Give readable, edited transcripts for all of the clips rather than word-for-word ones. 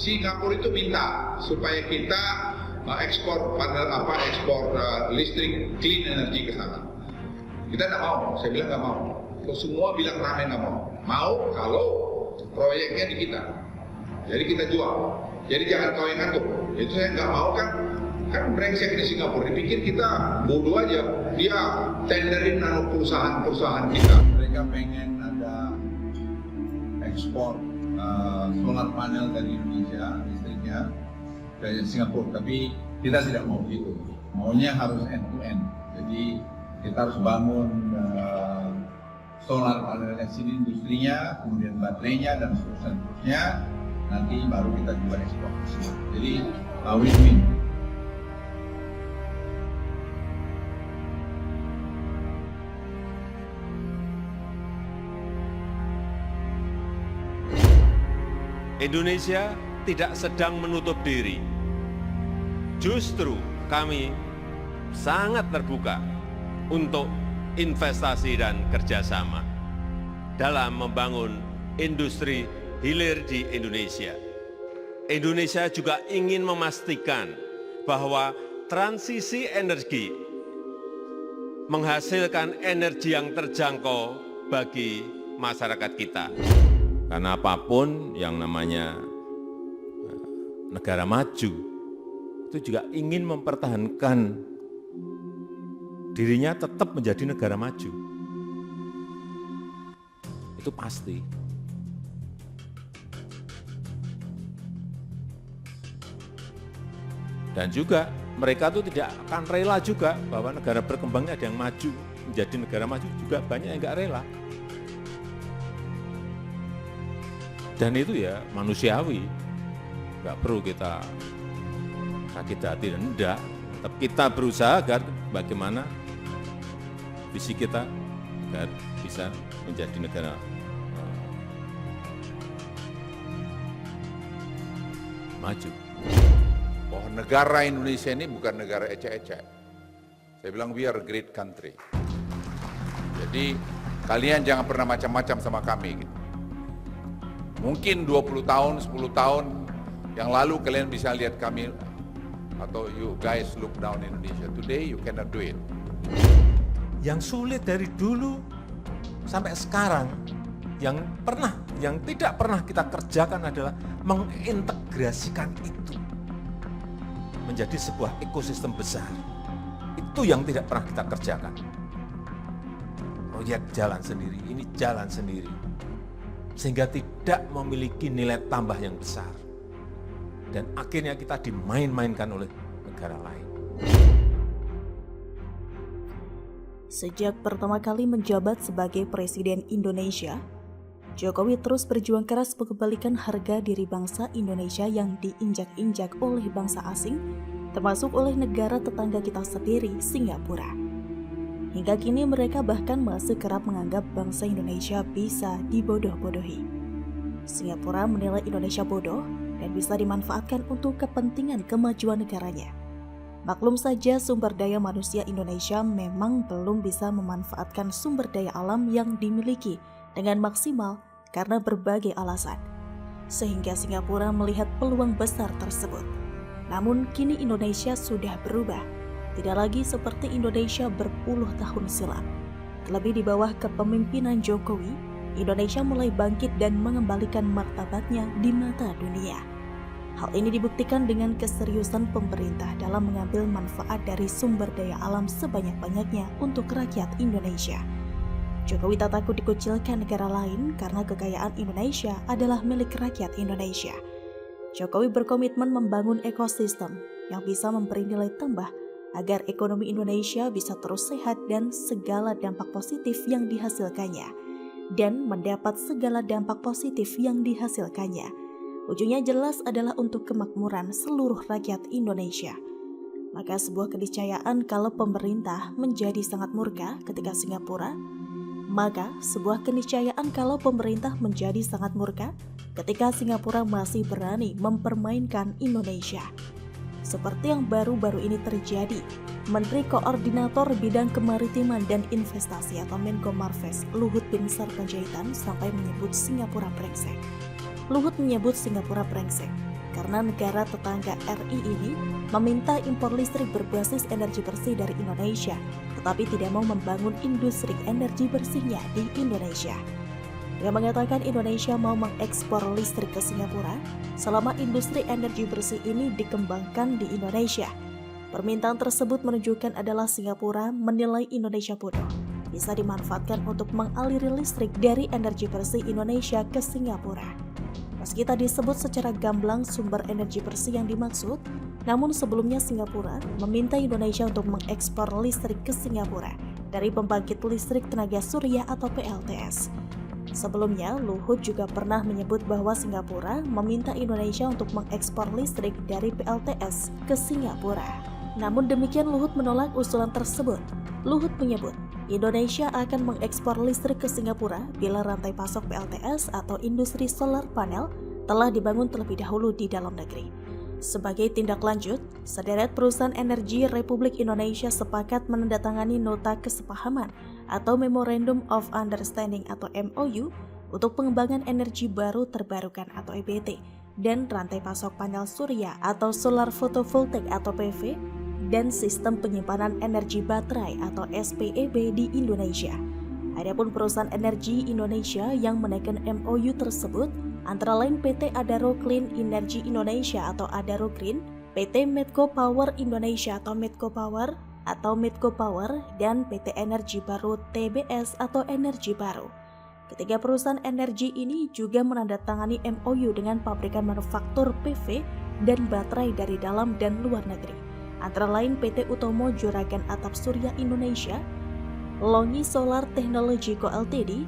Singapura itu minta supaya kita ekspor listrik clean energy ke sana. Kita nggak mau, saya bilang nggak mau. Semua bilang rame nggak mau. Mau kalau proyeknya di kita. Jadi kita jual. Jadi jangan kau yang ngatur. Itu saya nggak mau kan brengsek di Singapura. Dipikir kita bodoh aja. Dia tenderin perusahaan-perusahaan kita. Mereka pengen ada ekspor solar panel dari Indonesia, listriknya dari Singapura. Tapi kita tidak mau begitu. Maunya harus end to end. Jadi kita harus bangun solar panel di sini industrinya, kemudian baterainya dan seterusnya. Nanti baru kita juga ekspor. Jadi win-win. Indonesia tidak sedang menutup diri. Justru kami sangat terbuka untuk investasi dan kerjasama dalam membangun industri hilir di Indonesia. Indonesia juga ingin memastikan bahwa transisi energi menghasilkan energi yang terjangkau bagi masyarakat kita. Karena apapun yang namanya negara maju, itu juga ingin mempertahankan dirinya tetap menjadi negara maju. Itu pasti. Dan juga mereka itu tidak akan rela juga bahwa negara berkembangnya ada yang maju, menjadi negara maju juga banyak yang enggak rela. Dan itu ya manusiawi, nggak perlu kita sakit hati dan enggak. Tetap kita berusaha agar bagaimana visi kita agar bisa menjadi negara maju. Bahwa negara Indonesia ini bukan negara ecek-ecek. Saya bilang we are a great country. Jadi kalian jangan pernah macam-macam sama kami. Gitu. Mungkin 20 tahun, 10 tahun yang lalu kalian bisa lihat kami atau you guys look down Indonesia. Today you cannot do it. Yang sulit dari dulu sampai sekarang, yang tidak pernah kita kerjakan adalah mengintegrasikan itu menjadi sebuah ekosistem besar. Itu yang tidak pernah kita kerjakan. Proyek jalan sendiri, ini jalan sendiri. Sehingga tidak memiliki nilai tambah yang besar. Dan akhirnya kita dimain-mainkan oleh negara lain. Sejak pertama kali menjabat sebagai Presiden Indonesia, Jokowi terus berjuang keras mengembalikan harga diri bangsa Indonesia yang diinjak-injak oleh bangsa asing, termasuk oleh negara tetangga kita sendiri, Singapura. Hingga kini mereka bahkan masih kerap menganggap bangsa Indonesia bisa dibodoh-bodohi. Singapura menilai Indonesia bodoh dan bisa dimanfaatkan untuk kepentingan kemajuan negaranya. Maklum saja sumber daya manusia Indonesia memang belum bisa memanfaatkan sumber daya alam yang dimiliki dengan maksimal karena berbagai alasan. Sehingga Singapura melihat peluang besar tersebut. Namun kini Indonesia sudah berubah. Tidak lagi seperti Indonesia berpuluh tahun silam. Terlebih di bawah kepemimpinan Jokowi, Indonesia mulai bangkit dan mengembalikan martabatnya di mata dunia. Hal ini dibuktikan dengan keseriusan pemerintah dalam mengambil manfaat dari sumber daya alam sebanyak-banyaknya untuk rakyat Indonesia. Jokowi tak takut dikucilkan negara lain karena kekayaan Indonesia adalah milik rakyat Indonesia. Jokowi berkomitmen membangun ekosistem yang bisa memberi nilai tambah agar ekonomi Indonesia bisa terus sehat dan segala dampak positif yang dihasilkannya, dan mendapat segala dampak positif yang dihasilkannya. Ujungnya jelas adalah untuk kemakmuran seluruh rakyat Indonesia. Maka sebuah keniscayaan kalau pemerintah menjadi sangat murka ketika Singapura, masih berani mempermainkan Indonesia. Seperti yang baru-baru ini terjadi, Menteri Koordinator Bidang Kemaritiman dan Investasi atau Menko Marves, Luhut Binsar Panjaitan sampai menyebut Singapura brengsek. Luhut menyebut Singapura brengsek karena negara tetangga RI ini meminta impor listrik berbasis energi bersih dari Indonesia, tetapi tidak mau membangun industri energi bersihnya di Indonesia. Dia mengatakan Indonesia mau mengekspor listrik ke Singapura selama industri energi bersih ini dikembangkan di Indonesia. Permintaan tersebut menunjukkan adalah Singapura menilai Indonesia bodoh, bisa dimanfaatkan untuk mengaliri listrik dari energi bersih Indonesia ke Singapura. Meski tadi disebut secara gamblang sumber energi bersih yang dimaksud, namun sebelumnya Singapura meminta Indonesia untuk mengekspor listrik ke Singapura dari pembangkit listrik tenaga surya atau PLTS. Sebelumnya, Luhut juga pernah menyebut bahwa Singapura meminta Indonesia untuk mengekspor listrik dari PLTS ke Singapura. Namun demikian Luhut menolak usulan tersebut. Luhut menyebut, Indonesia akan mengekspor listrik ke Singapura bila rantai pasok PLTS atau industri solar panel telah dibangun terlebih dahulu di dalam negeri. Sebagai tindak lanjut, sederet perusahaan energi Republik Indonesia sepakat menandatangani nota kesepahaman atau Memorandum of Understanding atau MOU untuk pengembangan energi baru terbarukan atau EBT dan rantai pasok panel surya atau solar photovoltaik atau PV dan sistem penyimpanan energi baterai atau SPEB di Indonesia. Adapun perusahaan energi Indonesia yang menaikkan MOU tersebut antara lain PT Adaro Clean Energy Indonesia atau Adaro Green, PT Medco Power Indonesia atau Medco Power dan PT Energi Baru TBS atau Energi Baru. Ketiga perusahaan energi ini juga menandatangani MOU dengan pabrikan manufaktur PV dan baterai dari dalam dan luar negeri. Antara lain PT Utomo Juragan Atap Surya Indonesia, Longi Solar Technology Co Ltd,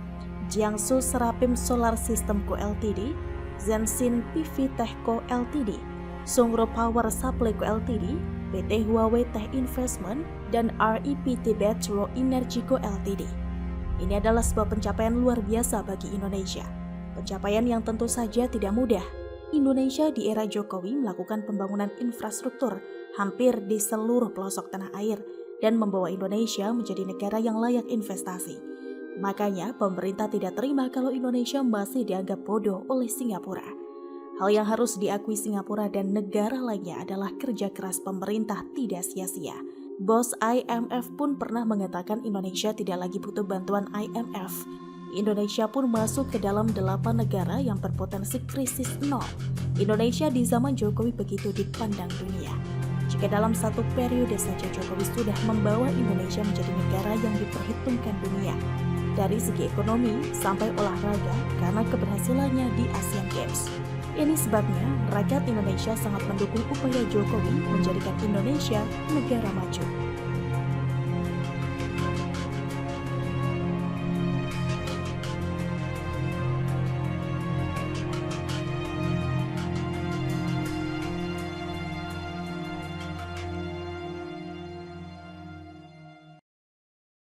Jiangsu Serapim Solar System Co Ltd, Zensin PV Tech Co Ltd, Sungro Power Supply Co Ltd, PT Huawei Tech Investment, dan REPT Batro Energy Co Ltd. Ini adalah sebuah pencapaian luar biasa bagi Indonesia. Pencapaian yang tentu saja tidak mudah. Indonesia di era Jokowi melakukan pembangunan infrastruktur hampir di seluruh pelosok tanah air dan membawa Indonesia menjadi negara yang layak investasi. Makanya pemerintah tidak terima kalau Indonesia masih dianggap bodoh oleh Singapura. Hal yang harus diakui Singapura dan negara lainnya adalah kerja keras pemerintah tidak sia-sia. Bos IMF pun pernah mengatakan Indonesia tidak lagi butuh bantuan IMF. Indonesia pun masuk ke dalam 8 negara yang berpotensi krisis nol. Indonesia di zaman Jokowi begitu dipandang dunia. Jika dalam satu periode saja Jokowi sudah membawa Indonesia menjadi negara yang diperhitungkan dunia, dari segi ekonomi sampai olahraga karena keberhasilannya di Asian Games. Ini sebabnya rakyat Indonesia sangat mendukung upaya Jokowi menjadikan Indonesia negara maju.